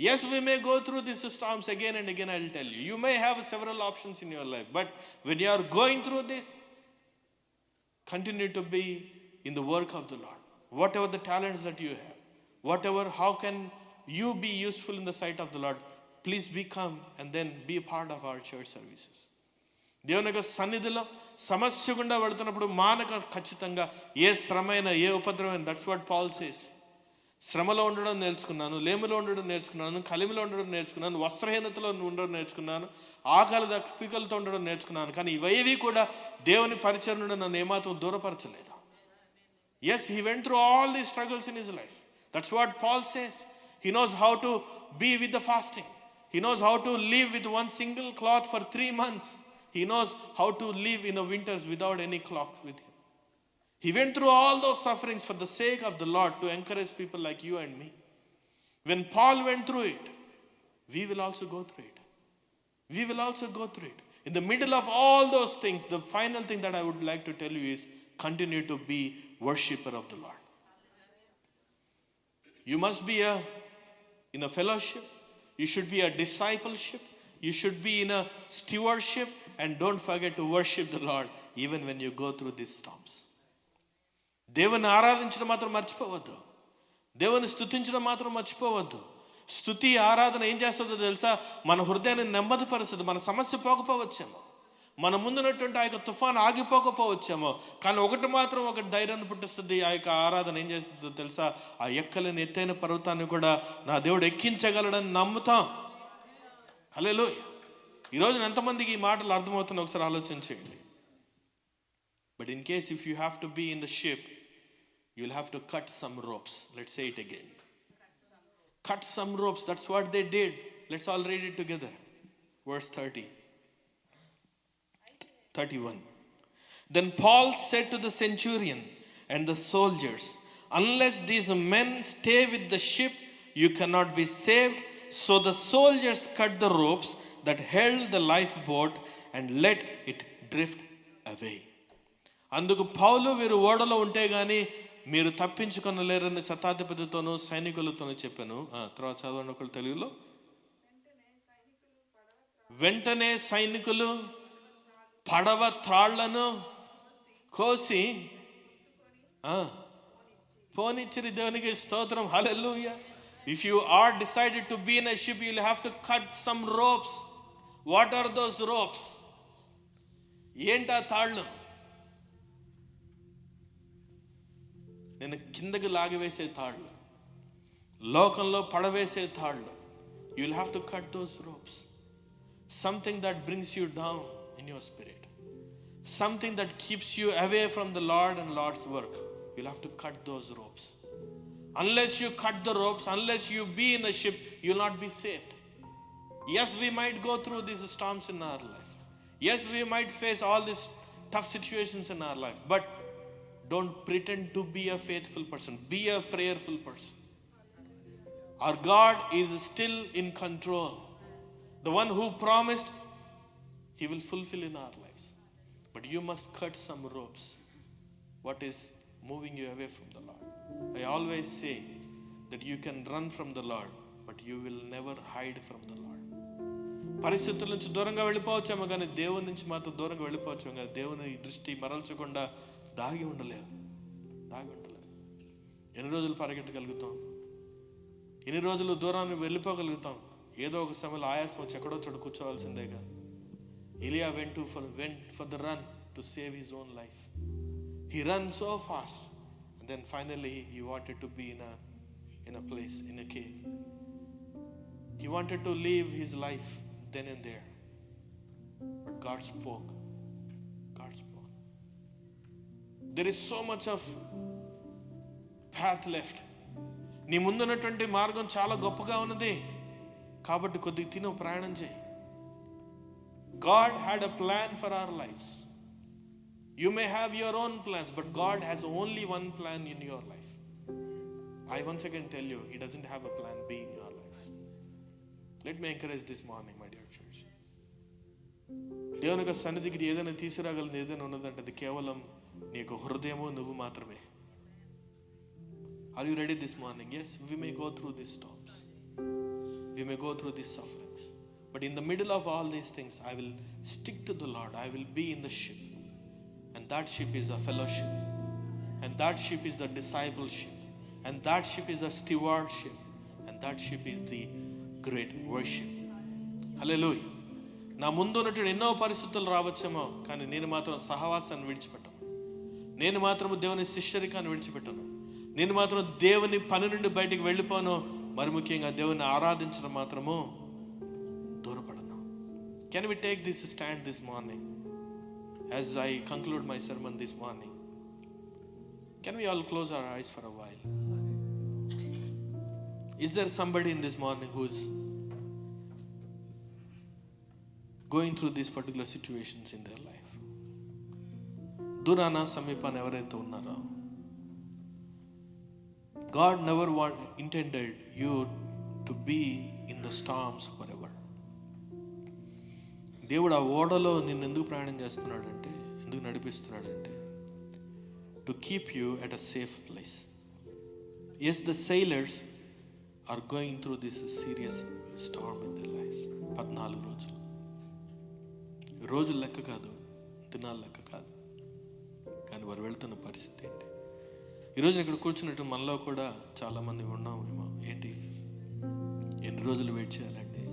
Speaker 1: Yes, we may go through these storms again and again, I will tell you. You may have several options in your life. But when you are going through this, continue to be in the work of the Lord. Whatever the talents that you have, whatever, how can you be useful in the sight of the Lord, please become and then be a part of our church services. దేవుని యొక్క సన్నిధిలో సమస్య గుండా పడుతున్నప్పుడు మానక ఖచ్చితంగా ఏ శ్రమైన ఏ ఉపద్రవమైన, that's what Paul says. శ్రమలో ఉండడం నేర్చుకున్నాను, లేమిలో ఉండడం నేర్చుకున్నాను, కలిమిలో ఉండడం నేర్చుకున్నాను, వస్త్రహీనతలో ఉండడం నేర్చుకున్నాను, ఆకలి దప్పికలతో ఉండడం నేర్చుకున్నాను. కానీ ఇవేవి కూడా దేవుని పరిచయం నుండి నన్ను ఏమాత్రం దూరపరచలేదు. Yes, he went through all these struggles in his life. That's what Paul says. He knows how to be with the fasting. He knows how to live with one single cloth for 3 months. He knows how to live in the winters without any cloth with him. He went through all those sufferings for the sake of the Lord to encourage people like you and me. When Paul went through it, we will also go through it. We will also go through it. In the middle of all those things, the final thing that I would like to tell you is continue to be worshipper of the Lord. You must be in a fellowship. You should be a discipleship. You should be in a stewardship. And don't forget to worship the Lord even when you go through these storms. దేవుని ఆరాధించడం మాత్రం మర్చిపోవద్దు. దేవుని స్తుతించడం మాత్రం మర్చిపోవద్దు. స్తుతి ఆరాధన ఏం చేస్తుందో తెలుసా? మన హృదయాన్ని నెమ్మదిపరుస్తుంది. మన సమస్య పోకపోవచ్చేమో, మన ముందున్నటువంటి ఆ యొక్క తుఫాను ఆగిపోకపోవచ్చేమో, కానీ ఒకటి మాత్రం ఒక ధైర్యాన్ని పుట్టిస్తుంది. ఆ యొక్క ఆరాధన ఏం చేస్తుందో తెలుసా? ఆ ఎక్కలేని ఎత్తైన పర్వతాన్ని కూడా నా దేవుడు ఎక్కించగలడని నమ్ముతాం. హల్లెలూయా. ఈరోజు ఎంతమందికి ఈ మాటలు అర్థమవుతున్నా ఒకసారి ఆలోచించేయండి. But in case if you have to be in the ship, you will have to cut some ropes. Let's say it again. Cut some ropes. That's what they did. Let's all read it together. Verse 31. Then Paul said to the centurion and the soldiers, unless these men stay with the ship, you cannot be saved. So the soldiers cut the ropes that held the lifeboat and let it drift away. అందుకు పౌలు, వీరు ఓడలో ఉంటే గాని మీరు తప్పించుకొనలేరని శతాధిపతితోనూ సైనికులతోనూ చెప్పాను. తర్వాత చదవండి ఒకళ్ళు తెలుగులో. వెంటనే సైనికులు పడవ త్రాళ్లను కోసి పోనిచ్చిరి. దేవునికి స్తోత్రం. హల్లెలూయా. If you are decided to be in a ship, you will have to cut some ropes. What are those ropes? ఏంటా తాళ్ళు? నేను కిందకి లాగివేసే తాళ్ళు, లోకంలో పడవేసే తాళ్ళు. You will have to cut those ropes. something that brings you down in your spirit, something that keeps you away from the Lord and Lord's work, you'll have to cut those ropes. Unless you cut the ropes, unless you be in a ship, you'll not be saved. Yes, we might go through these storms in our life. Yes, we might face all these tough situations in our life. But don't pretend to be a faithful person. Be a prayerful person. Our God is still in control. The one who promised, He will fulfill in our lives. But you must cut some ropes. What is moving you away from the Lord? I always say that you can run from the Lord, but you will never hide from the Lord. పరిస్థితుల నుంచి దూరంగా వెళ్ళిపోవచ్చేమో కానీ దేవుని నుంచి మాత్రం దూరంగా వెళ్ళిపోవచ్చేమో కానీ దేవుని దృష్టి మరల్చకుండా దాగి ఉండలేవు. ఎన్ని రోజులు పరిగెట్టగలుగుతాం? ఎన్ని రోజులు దూరాన్ని వెళ్ళిపోగలుగుతాం? ఏదో ఒక సమయంలో ఆయాసం వచ్చి ఎక్కడో చోటు కూర్చోవాల్సిందేగా. Elia went for the run to save his own life. He ran so fast, and then finally he wanted to be in a place, in a cave. He wanted to live his life then and there, but God spoke. There is so much of path left. నీ ముందున్నటువంటి మార్గం చాలా గొప్పగా ఉన్నది కాబట్టి కొద్దిగా తిను ప్రయాణం చేయి. God had a plan for our lives. You may have your own plans, but God has only one plan in your life. I once again tell you, He doesn't have a plan B in your lives. Let me encourage this morning, my dear church. దేవుని యొక్క సన్నిధికి ఏదైనా తీసుకురాగలది ఏదైనా ఉన్నదంటే అది కేవలం నీ యొక్క హృదయము నువ్వు మాత్రమే. Are you ready this morning? Yes, we may go through these storms. We may go through these sufferings. But in the middle of all these things, I will stick to the Lord. I will be in the ship. And that ship is a fellowship. And that ship is the discipleship. And that ship is the stewardship. And that ship is the great worship. Hallelujah. నా ముందు ఉన్నటువంటి ఎన్నో పరిస్థితులు రావచ్చేమో కానీ నేను మాత్రం సహవాసాన్ని విడిచిపెట్టను. నేను మాత్రం దేవుని శిష్యరికాన్ని విడిచిపెట్టను. నేను మాత్రం దేవుని పని నుండి బయటికి వెళ్ళిపోను. మరి ముఖ్యంగా దేవుని ఆరాధించడం మాత్రము దూరపడను. Can we take this stand this morning as I conclude my sermon this morning? Can we all close our eyes for a while? Is there somebody in this morning who's going through these particular situations in their life? దూరాన సమీపాన ఎవరైతే ఉన్నారో, God never intended you to be in the storms forever. దేవుడు ఆ ఓడలో నిన్ను ఎందుకు ప్రయాణం చేస్తున్నాడంటే, ఎందుకు నడిపిస్తున్నాడంటే, to keep you at a safe place. Yes, the sailors are going through this serious storm in their lives. 14 రోజులు. రోజులు లెక్క కాదు, దినాలు లెక్క కాదు, కానీ వారు వెళ్తున్న పరిస్థితి ఏంటి? ఈరోజు ఇక్కడ కూర్చున్నట్టు మనలో కూడా చాలామంది ఉన్నామేమో. ఏంటి, ఎన్ని రోజులు వెయిట్ చేయాలండి?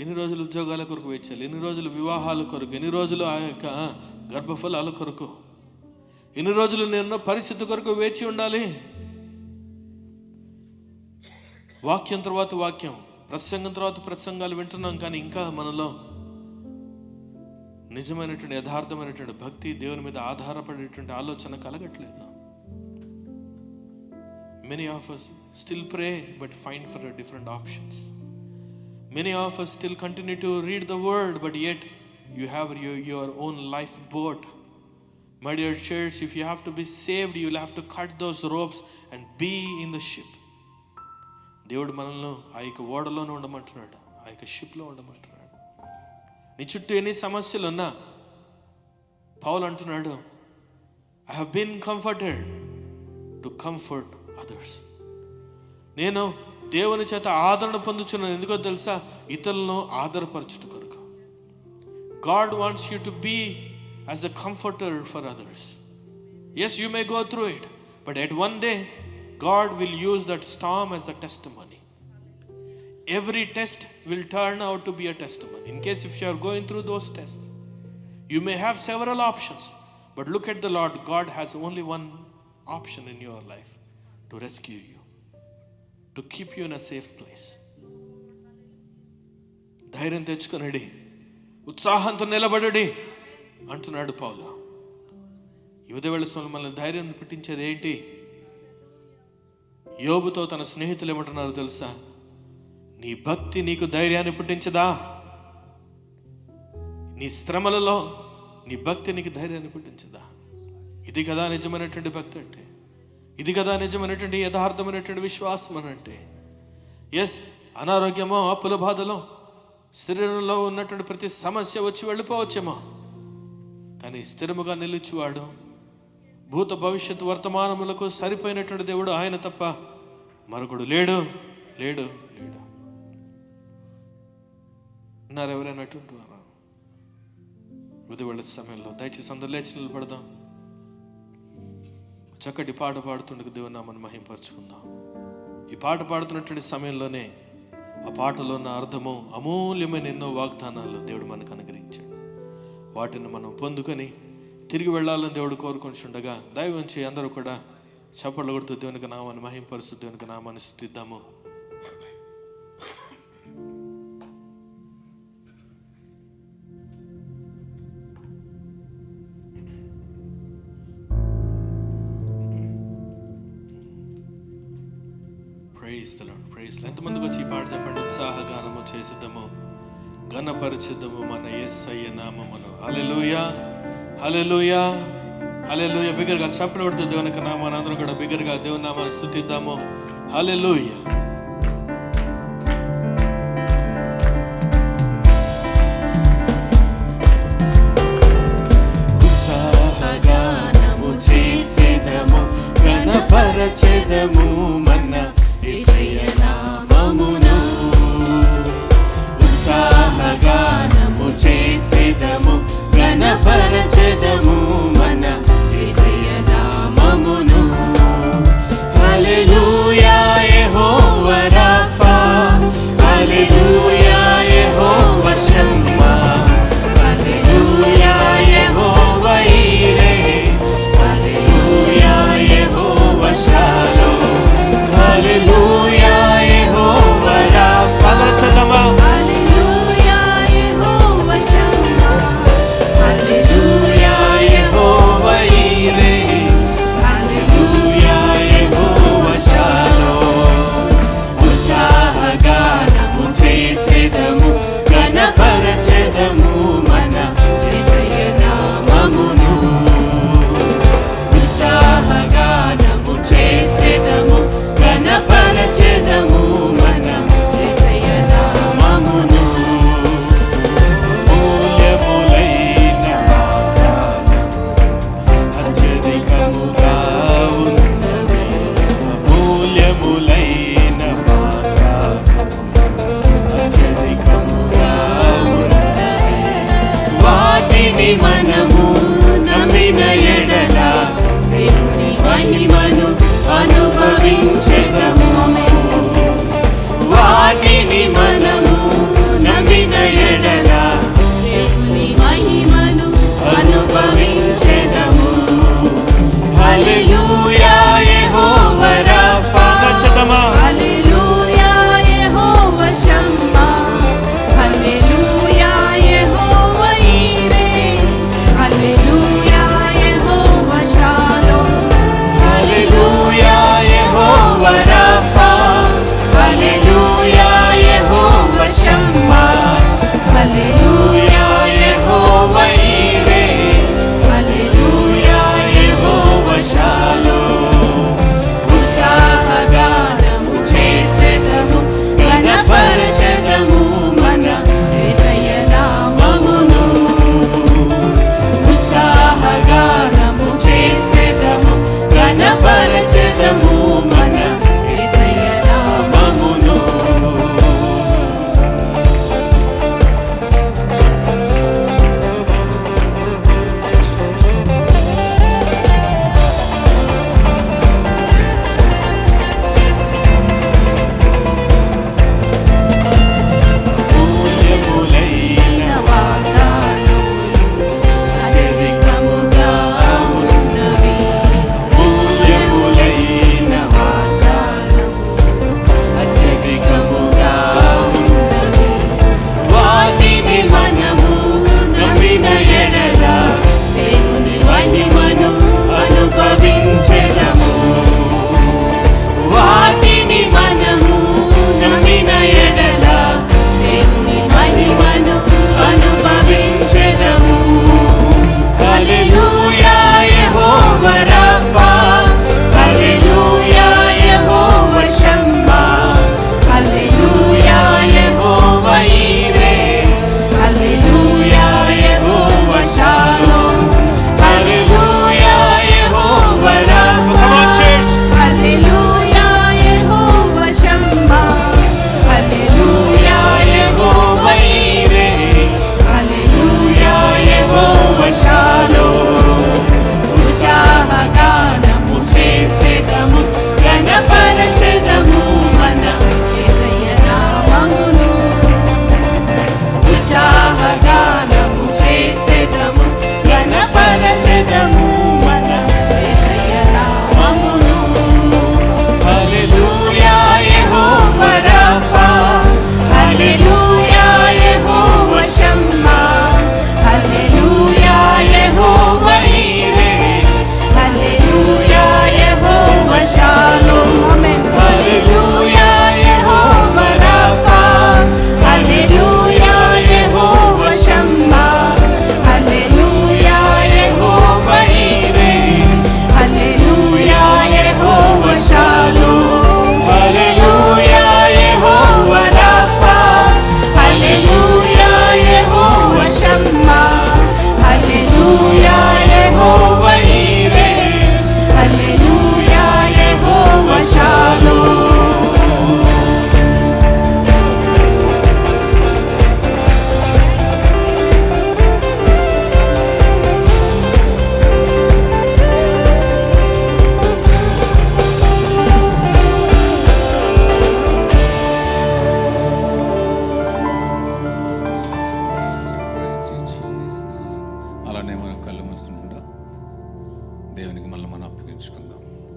Speaker 1: ఎన్ని రోజులు ఉద్యోగాల కొరకు వెయిట్ చేయాలి? ఎన్ని రోజులు వివాహాల కొరకు? ఎన్ని రోజులు ఆ యొక్క గర్భఫలాల కొరకు? ఎన్ని రోజులు నేను పరిస్థితి కొరకు వేచి ఉండాలి? వాక్యం తర్వాత వాక్యం, ప్రసంగం తర్వాత ప్రసంగాలు వింటున్నాం, కానీ ఇంకా మనలో నిజమైనటువంటి యథార్థమైనటువంటి భక్తి, దేవుని మీద ఆధారపడేటువంటి ఆలోచన కలగట్లేదు. Many of us still pray but find for different options. Many of us still continue to read the word, but yet you have your own lifeboat. My dear church, if you have to be saved, you will have to cut those ropes and be in the ship. దేవుడు మనల్ని ఆ యొక్క ఓడలోనే ఉండమంటున్నాడు, ఆ యొక్క షిప్లో ఉండమంటున్నాడు. నీ చుట్టూ ఎన్ని సమస్యలు ఉన్నా పౌలు అంటున్నాడు, I have been comforted to comfort others. నేను దేవుని చేత ఆదరణ పొందుచున్నాను. ఎందుకో తెలుసా? ఇతరులను ఆదరపరచుట కొరకు. God wants you to be as a comforter for others. Yes, you may go through it, but at one day God will use that storm as a testimony. Every test will turn out to be a testimony. In case if you are going through those tests, you may have several options, but look at the Lord. God has only one option in your life: to rescue you, to keep you in a safe place. ధైర్యం తెచ్చుకునడి, ఉత్సాహంతో నిలబడడి అంటున్నాడు పౌలు. ఈ ఉదయవేళ సమయంలో మనల్ని ధైర్యం పుట్టించేది ఏంటి? యోబుతో తన స్నేహితులు ఏమంటున్నారు తెలుసా? నీ భక్తి నీకు ధైర్యాన్ని పుట్టించదా? నీ శ్రమలలో నీ భక్తి నీకు ధైర్యాన్ని పుట్టించదా? ఇది కదా నిజమైనటువంటి భక్తి అంటే, ఇది కదా నిజమైనటువంటి యథార్థమైనటువంటి విశ్వాసం అని అంటే. ఎస్, అనారోగ్యమో, అప్పుల బాధలో, శరీరంలో ఉన్నటువంటి ప్రతి సమస్య వచ్చి వెళ్ళిపోవచ్చేమో, కానీ స్థిరముగా నిలిచివాడు, భూత భవిష్యత్తు వర్తమానములకు సరిపోయినటువంటి దేవుడు ఆయన తప్ప మరొకడు లేడు లేడు లేడు. ఉన్నారు ఎవరైనా అటువంటి వారు? ఉదయవేళ సమయంలో దయచేసి అందరూ లేచి నిలబడదాం. చక్కటి పాట పాడుతుండగా దేవుని నామమును మహింపరచుకుందాం. ఈ పాట పాడుతున్నటువంటి సమయంలోనే ఆ పాటలో ఉన్న అర్థము, అమూల్యమైన ఎన్నో వాగ్దానాలు దేవుడు మనకు అనుగ్రహించాడు. వాటిని మనం పొందుకొని తిరిగి వెళ్ళాలని దేవుడు కోరుకుంటుండగా దైవంచి అందరూ కూడా చప్పట్లు కొడుతూ దేవునికి నామాన్ని మహింపరుస్తూ దేవునికి నామాన్ని స్తుతిద్దాము. Praise the Lord, praise. ఎంతమందికి వచ్చి ఈ పాట చెప్పండి. ఉత్సాహగానము చేసిద్దాము, ఘనపరిచిద్దాము మన యేసయ్య నామమును. హల్లెలూయా, హల్లెలూయా, హల్లెలూయా. బిగ్గరగా చప్పట్లు కొడుతూ దేవునికి నామాన్ని అందరూ కూడా బిగ్గరగా దేవుని నామాన్ని స్తుతిద్దాము. హల్లెలూయా. ఉత్సాహగానము చేసిద్దాము, ఘనపరిచిద్దాము మన యేసయ్య నామమును. ఉత్సాహగానము చేసిద్దాము, ఘనపరిచిద్దాము మన యేసయ్య నామమును. హల్లెలూయా యెహోవా రాఫా, హల్లెలూయా యెహోవా షమ్మా, హల్లెలూయా యెహోవా ఈరే, హల్లెలూయా యెహోవా షాలోమ్, హల్లెలూయా యెహోవా రాఫా. అందరూ చదవమా. హల్లెలూయా యెహోవా షమ్మా, హల్లెలూయా యెహోవా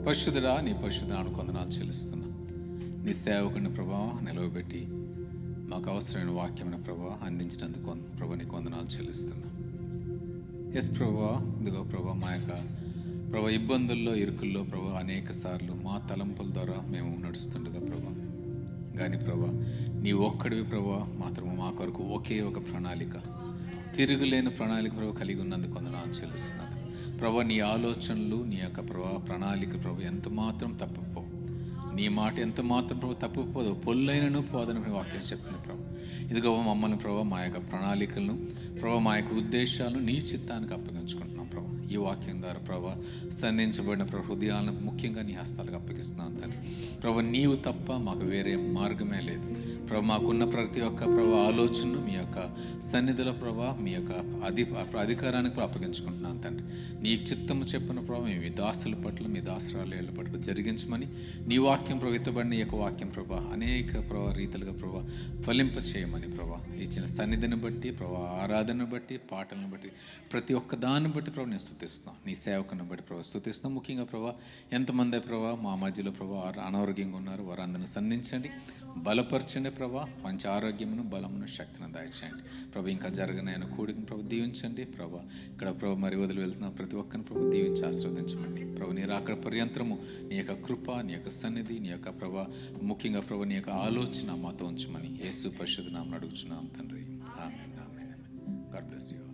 Speaker 3: పరిశుద్ధుడా, నీ పరిశుద్ధానికి వందనాలు చెల్లిస్తున్నా. నీ సేవకుని ప్రభా నిలవబెట్టి మాకు అవసరమైన వాక్యమైన ప్రభా అందించినందుకు ప్రభా నీకు వందనాలు చెల్లిస్తున్నా. ఎస్ ప్రభా, ఇదిగో ప్రభా మా యొక్క ప్రభా ఇబ్బందుల్లో ఇరుకుల్లో ప్రభా అనేక సార్లు మా తలంపుల ద్వారా మేము నడుస్తుండగా ప్రభా, కానీ ప్రభా నీ ఒక్కడివి ప్రభా మాత్రము మా కొరకు ఒకే ఒక ప్రణాళిక, తిరుగులేని ప్రణాళిక ప్రభా కలిగి ఉన్నందుకు వందనాలు చెల్లిస్తున్నాను ప్రభా. నీ ఆలోచనలు, నీ యొక్క ప్రభా ప్రణాళిక ప్రభా ఎంత మాత్రం తప్పిపో, నీ మాట ఎంత మాత్రం ప్రభు తప్పిపోదు, పొల్లైనను పోదని వాక్యం చెప్తుంది ప్రభు. ఇదిగో మమ్మల్ని ప్రభు మా యొక్క ప్రణాళికలను ప్రభు మా యొక్క ఉద్దేశాలను నీ చిత్తానికి అప్పగించుకుంటున్నాం ప్రభు. ఈ వాక్యం ద్వారా ప్రభు స్పందించబడిన ప్రభు హృదయాలను ముఖ్యంగా నీ హస్తాలకు అప్పగిస్తున్నాను తండ్రి. ప్రభు నీవు తప్ప మాకు వేరే మార్గమే లేదు ప్రభు. మాకున్న ప్రతి ఒక్క ప్రభు ఆలోచనను మీ యొక్క సన్నిధిలో ప్రభు మీ యొక్క అధికారానికి అప్పగించుకుంటున్నాను తండ్రి. నీ చిత్తము చెప్పిన ప్రభు మీ దాసుల పట్ల, మీ దాసరాల పట్ల జరిగించమని, నీ వాక్యం ప్రభు ఎత్తబడిన ఈ యొక్క వాక్యం ప్రభా అనేక ప్రభా రీతిలుగా ప్రభా ఫలింప చేయమని ప్రభా ఇచ్చిన సన్నిధిని బట్టి ప్రభా ఆరాధనను బట్టి పాటలను బట్టి ప్రతి ఒక్క దాన్ని బట్టి ప్రభు నేను స్తుతిస్తున్నాం. నీ సేవకుని బట్టి ప్రభా స్తుతిస్తున్నాం. ముఖ్యంగా ప్రభా ఎంతమంది ప్రభా మా మధ్యలో ప్రభా అనారోగ్యంగా ఉన్నారు, వారందరిని సంధించండి, బలపరచండి ప్రభా. మంచి ఆరోగ్యమును, బలమును, శక్తిని దయచేయండి ప్రభు. ఇంకా జరగనైన కూడికను ప్రభు దీవించండి ప్రభా. ఇక్కడ ప్రభు మరి వదిలి వెళ్తున్న ప్రతి ఒక్కరిని ప్రభు దీవించి ఆశీర్వదించమండి ప్రభు. నీ రాకడ పర్యంతరము నీ యొక్క కృప, నీ యొక్క సన్నిధి, నీ యొక్క ప్రభా ముఖ్యంగా ప్రభు నీ యొక్క ఆలోచన మాతో ఉంచమని యేసు పరిశుద్ధ నామమున అడుగుచున్నాం తండ్రి. Amen, amen, amen. God bless you.